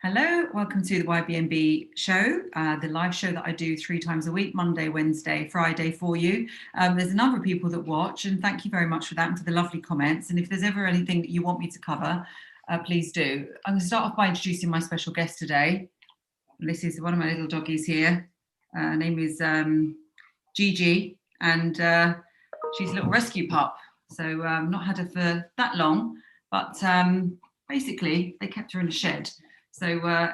Hello, welcome to the YBNB show, the live show that I do 3 times a week, Monday, Wednesday, Friday for you. There's a number of people that watch, and thank you very much for that and for the lovely comments. And if there's ever anything that you want me to cover, please do. I'm going to start off by introducing my special guest today. This is one of my little doggies here. Her name is Gigi, and she's a little rescue pup. So not had her for that long, but basically they kept her in a shed. So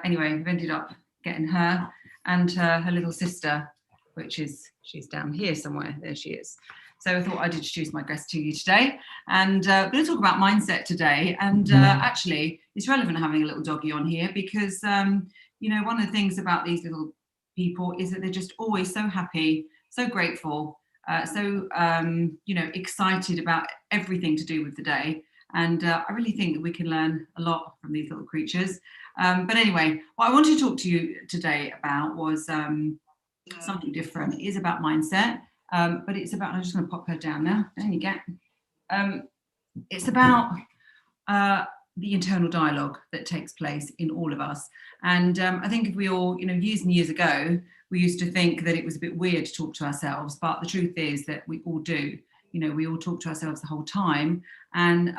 anyway, we've ended up getting her and her little sister, she's down here somewhere. There she is. So I thought I'd introduce my guest to you today, and we're going to talk about mindset today. And actually, it's relevant having a little doggy on here because you know, one of the things about these little people is that they're just always so happy, so grateful, so you know, excited about everything to do with the day. And I really think that we can learn a lot from these little creatures. But anyway, what I wanted to talk to you today about was something different. It is about mindset, but it's about, I'm just going to pop her down now. There you go. It's about the internal dialogue that takes place in all of us. And I think if we all, you know, years and years ago, we used to think that it was a bit weird to talk to ourselves, but the truth is that we all do. You know, we all talk to ourselves the whole time. And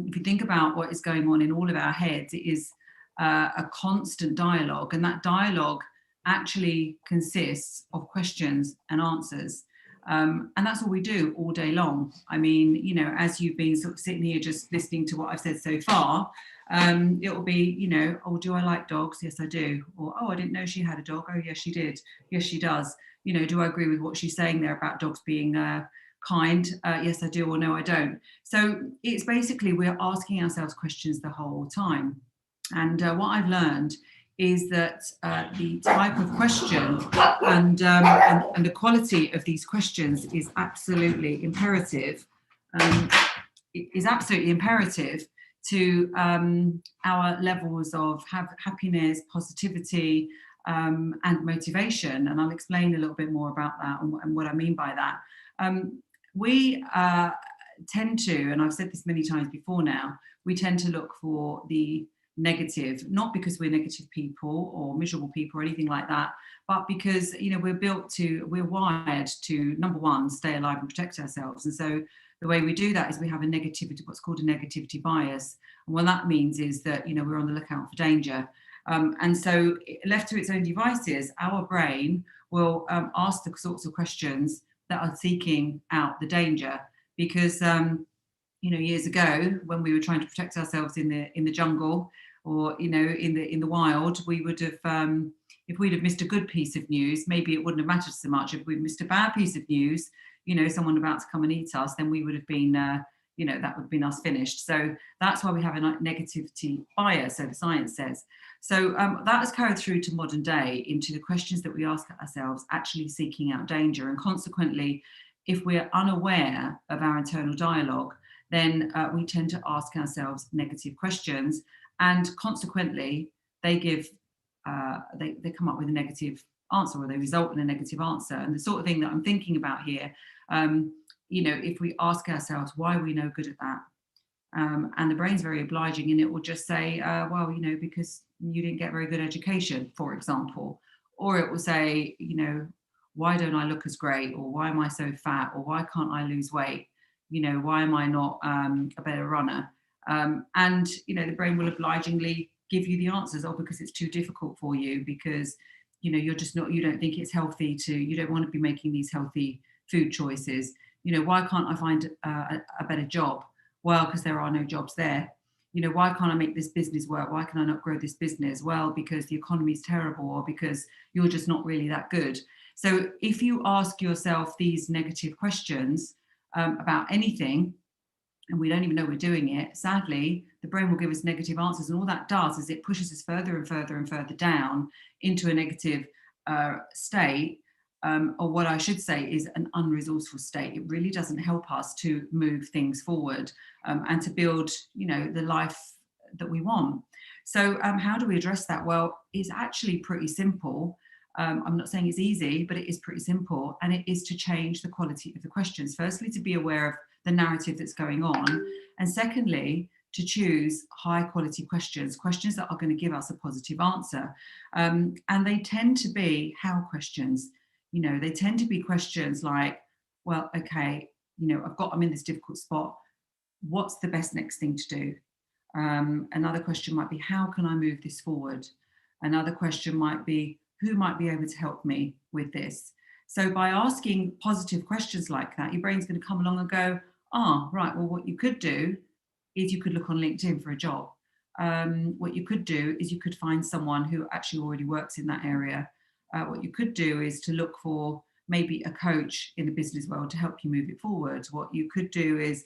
if you think about what is going on in all of our heads, it is a constant dialogue. And that dialogue actually consists of questions and answers. And that's all we do all day long. I mean, you know, as you've been sort of sitting here just listening to what I've said so far, it will be, you know, oh, do I like dogs? Yes, I do. Or, oh, I didn't know she had a dog. Oh, yes, she did. Yes, she does. You know, do I agree with what she's saying there about dogs being kind? Yes, I do, or no, I don't. So it's basically we're asking ourselves questions the whole time. And what I've learned is that the type of question and the quality of these questions is absolutely imperative. It is absolutely imperative to our levels of happiness, positivity, and motivation. And I'll explain a little bit more about that and what I mean by that. We tend to, and I've said this many times before now, we tend to look for the negative, not because we're negative people or miserable people or anything like that, but because, you know, we're wired to, number one, stay alive and protect ourselves. And so the way we do that is we have a negativity, what's called a negativity bias. And what that means is that, you know, we're on the lookout for danger. And so left to its own devices, our brain will ask the sorts of questions that are seeking out the danger. Because you know, years ago when we were trying to protect ourselves in the jungle, or, you know, in the wild, we would have, if we'd have missed a good piece of news, maybe it wouldn't have mattered so much. If we'd missed a bad piece of news, you know, someone about to come and eat us, then we would have been, you know, that would have been us finished. So that's why we have a negativity bias, so the science says. So that has carried through to modern day into the questions that we ask ourselves, actually seeking out danger. And consequently, if we're unaware of our internal dialogue, then we tend to ask ourselves negative questions. And consequently, they come up with a negative answer, or they result in a negative answer. And the sort of thing that I'm thinking about here, you know, if we ask ourselves, why are we no good at that? And the brain's very obliging, and it will just say, well, you know, because you didn't get very good education, for example. Or it will say, you know, why don't I look as great? Or why am I so fat? Or why can't I lose weight? You know, why am I not a better runner? And, you know, the brain will obligingly give you the answers, or because it's too difficult for you, because, you know, you're just not, you don't think it's healthy you don't want to be making these healthy food choices. You know, why can't I find a better job? Well, because there are no jobs there. You know, why can't I make this business work? Why can I not grow this business? Well, because the economy is terrible, or because you're just not really that good. So if you ask yourself these negative questions about anything, and we don't even know we're doing it, sadly, the brain will give us negative answers. And all that does is it pushes us further and further and further down into a negative state, or what I should say is an unresourceful state. It really doesn't help us to move things forward and to build, you know, the life that we want. So how do we address that? Well, it's actually pretty simple. I'm not saying it's easy, but it is pretty simple. And it is to change the quality of the questions. Firstly, to be aware of the narrative that's going on. And secondly, to choose high quality questions, questions that are going to give us a positive answer. And they tend to be how questions. They tend to be questions like, well, okay, I'm in this difficult spot. What's the best next thing to do? Another question might be, how can I move this forward? Another question might be, who might be able to help me with this? So by asking positive questions like that, your brain's going to come along and go, right, well, what you could do is you could look on LinkedIn for a job. What you could do is you could find someone who actually already works in that area. What you could do is to look for maybe a coach in the business world to help you move it forward. What you could do is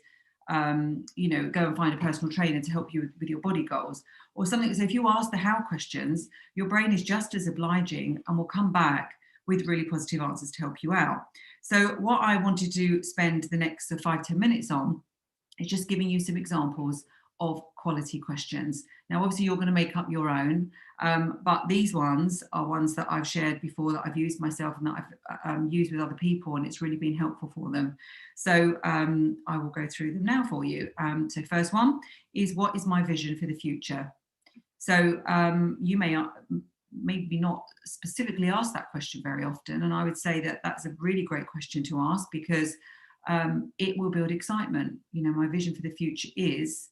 go and find a personal trainer to help you with your body goals or something. So if you ask the how questions, your brain is just as obliging and will come back with really positive answers to help you out. So what I wanted to spend the next 5-10 minutes on is just giving you some examples of quality questions. Now, obviously, you're going to make up your own, but these ones are ones that I've shared before, that I've used myself and that I've used with other people, and it's really been helpful for them. So I will go through them now for you. So first one is, what is my vision for the future? So you may maybe not specifically ask that question very often, and I would say that that's a really great question to ask, because it will build excitement. My vision for the future is,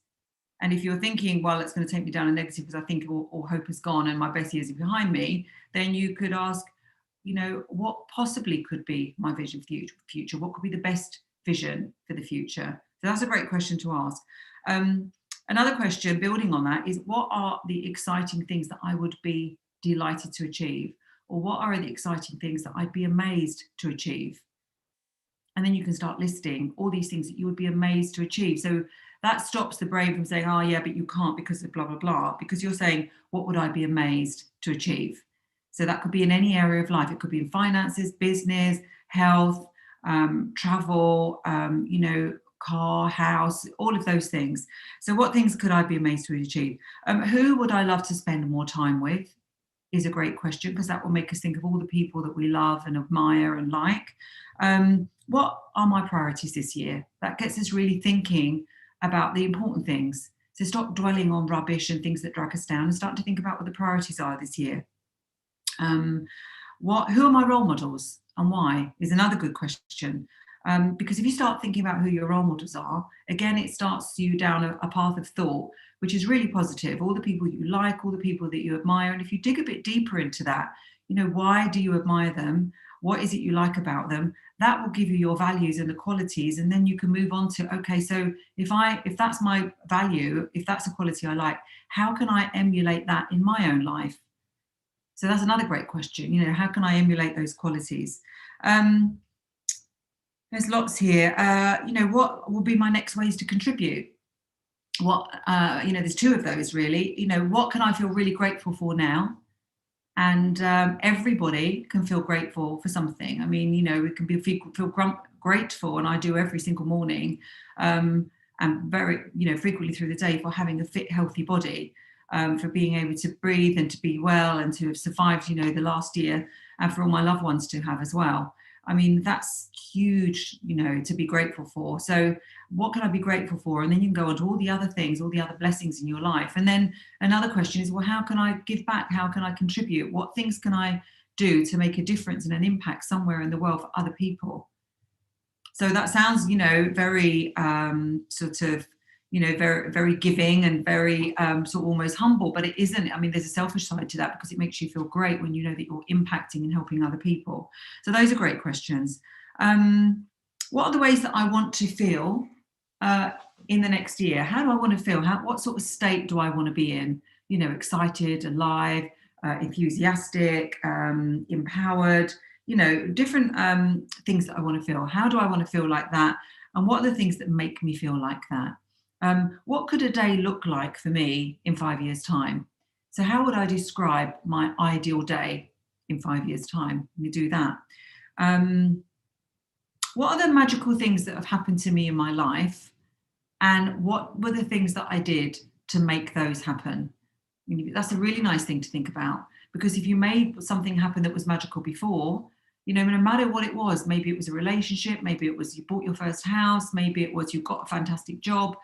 and if you're thinking, well, it's going to take me down a negative because I think all hope is gone and my best years are behind me, then you could ask, what possibly could be my vision for the future? What could be the best vision for the future? So that's a great question to ask. Another question building on that is, what are the exciting things that I would be delighted to achieve? Or what are the exciting things that I'd be amazed to achieve? And then you can start listing all these things that you would be amazed to achieve. So that stops the brain from saying, oh yeah, but you can't because of blah, blah, blah, because you're saying, what would I be amazed to achieve? So that could be in any area of life. It could be in finances, business, health, travel, car, house, all of those things. So what things could I be amazed to achieve? Who would I love to spend more time with is a great question, because that will make us think of all the people that we love and admire and like. What are my priorities this year? That gets us really thinking about the important things. So stop dwelling on rubbish and things that drag us down and start to think about what the priorities are this year. Who are my role models and why is another good question. Because if you start thinking about who your role models are, again, it starts you down a path of thought, which is really positive. All the people you like, all the people that you admire. And if you dig a bit deeper into that, why do you admire them? What is it you like about them? That will give you your values and the qualities. And then you can move on to, okay, so if that's my value, if that's a quality I like, how can I emulate that in my own life? So that's another great question. How can I emulate those qualities? There's lots here. What will be my next ways to contribute? There's two of those really. What can I feel really grateful for now? And everybody can feel grateful for something. I mean, we can feel grateful, and I do every single morning, and very, frequently through the day, for having a fit, healthy body, for being able to breathe and to be well and to have survived, the last year, and for all my loved ones to have as well. I mean, that's huge, to be grateful for. So what can I be grateful for? And then you can go on to all the other things, all the other blessings in your life. And then another question is, well, how can I give back? How can I contribute? What things can I do to make a difference and an impact somewhere in the world for other people? So that sounds, very very, very giving and very sort of almost humble, but it isn't. I mean, there's a selfish side to that, because it makes you feel great when you know that you're impacting and helping other people. So those are great questions. What are the ways that I want to feel in the next year? How do I want to feel? What sort of state do I want to be in? Excited, alive, enthusiastic, empowered, different things that I want to feel. How do I want to feel like that? And what are the things that make me feel like that? What could a day look like for me in 5 years' time? So how would I describe my ideal day in 5 years' time? Let me do that. What are the magical things that have happened to me in my life? And what were the things that I did to make those happen? That's a really nice thing to think about, because if you made something happen that was magical before, no matter what it was. Maybe it was a relationship, maybe it was you bought your first house, maybe it was you got a fantastic job,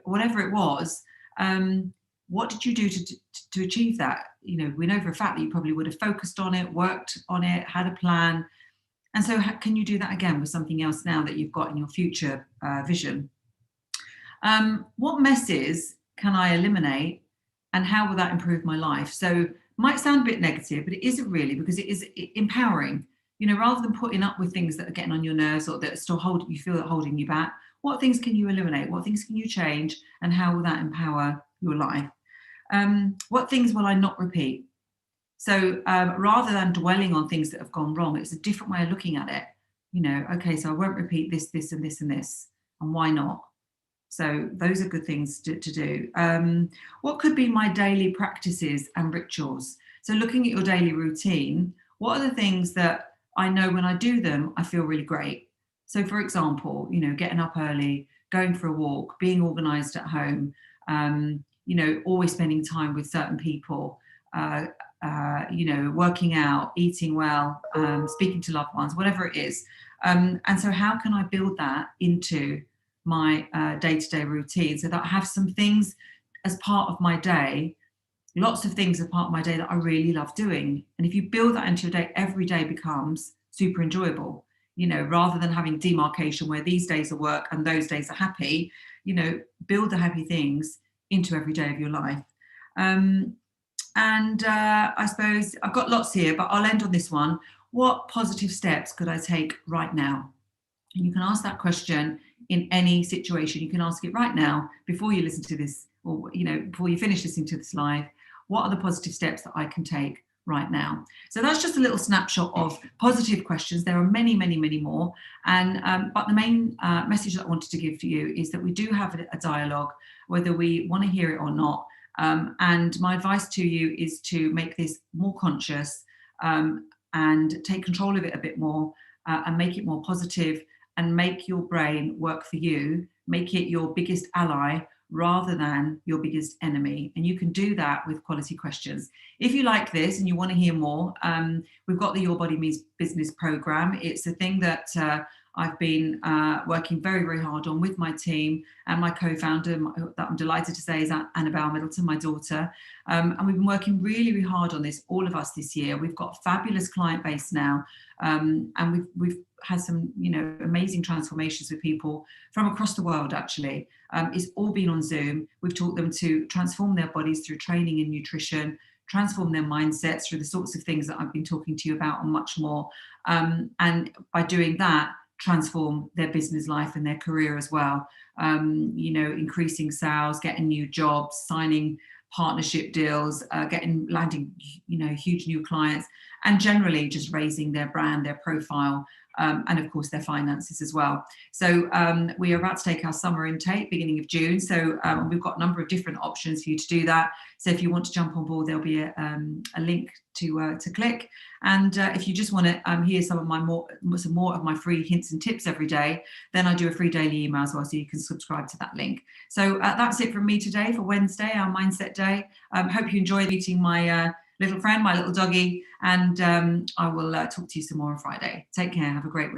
whatever it was. What did you do to achieve that? We know for a fact that you probably would have focused on it, worked on it, had a plan. And so can you do that again with something else now that you've got in your future vision? What messes can I eliminate, and how will that improve my life? So might sound a bit negative, but it isn't really, because it is empowering. Rather than putting up with things that are getting on your nerves or that are still you feel that holding you back, what things can you eliminate? What things can you change? And how will that empower your life? What things will I not repeat? So rather than dwelling on things that have gone wrong, it's a different way of looking at it. Okay, so I won't repeat this, this, and this, and this. And why not? So those are good things to do. What could be my daily practices and rituals? So looking at your daily routine, what are the things that I know when I do them, I feel really great? So for example, getting up early, going for a walk, being organized at home, always spending time with certain people, working out, eating well, speaking to loved ones, whatever it is. And so how can I build that into my day-to-day routine so that I have some things as part of my day, lots of things as part of my day that I really love doing. And if you build that into your day, every day becomes super enjoyable, rather than having demarcation where these days are work and those days are happy. Build the happy things into every day of your life. And I suppose I've got lots here, but I'll end on this one. What positive steps could I take right now? And you can ask that question in any situation. You can ask it right now before you listen to this, or before you finish listening to this live. What are the positive steps that I can take right now? So that's just a little snapshot of positive questions. There are many, many, many more. And but the main message that I wanted to give to you is that we do have a dialogue, whether we want to hear it or not. And my advice to you is to make this more conscious and take control of it a bit more and make it more positive, and make your brain work for you, make it your biggest ally rather than your biggest enemy. And you can do that with quality questions. If you like this and you want to hear more, we've got the Your Body Means Business program. It's a thing that I've been working very, very hard on with my team, and my co-founder that I'm delighted to say is Annabelle Middleton, my daughter. And we've been working really, really hard on this, all of us this year. We've got a fabulous client base now, and we've had some, amazing transformations with people from across the world, actually. It's all been on Zoom. We've taught them to transform their bodies through training and nutrition, transform their mindsets through the sorts of things that I've been talking to you about and much more. And by doing that, transform their business life and their career as well. Increasing sales, getting new jobs, signing partnership deals, landing, huge new clients, and generally just raising their brand, their profile, and of course their finances as well. So we are about to take our summer intake beginning of June. So we've got a number of different options for you to do that. So if you want to jump on board, there'll be a link to click. And if you just want to hear some more of my free hints and tips every day, then I do a free daily email as well, so you can subscribe to that link. So that's it from me today for Wednesday, our mindset day. Hope you enjoyed meeting my little friend, my little doggy, and I will talk to you some more on Friday. Take care. Have a great week.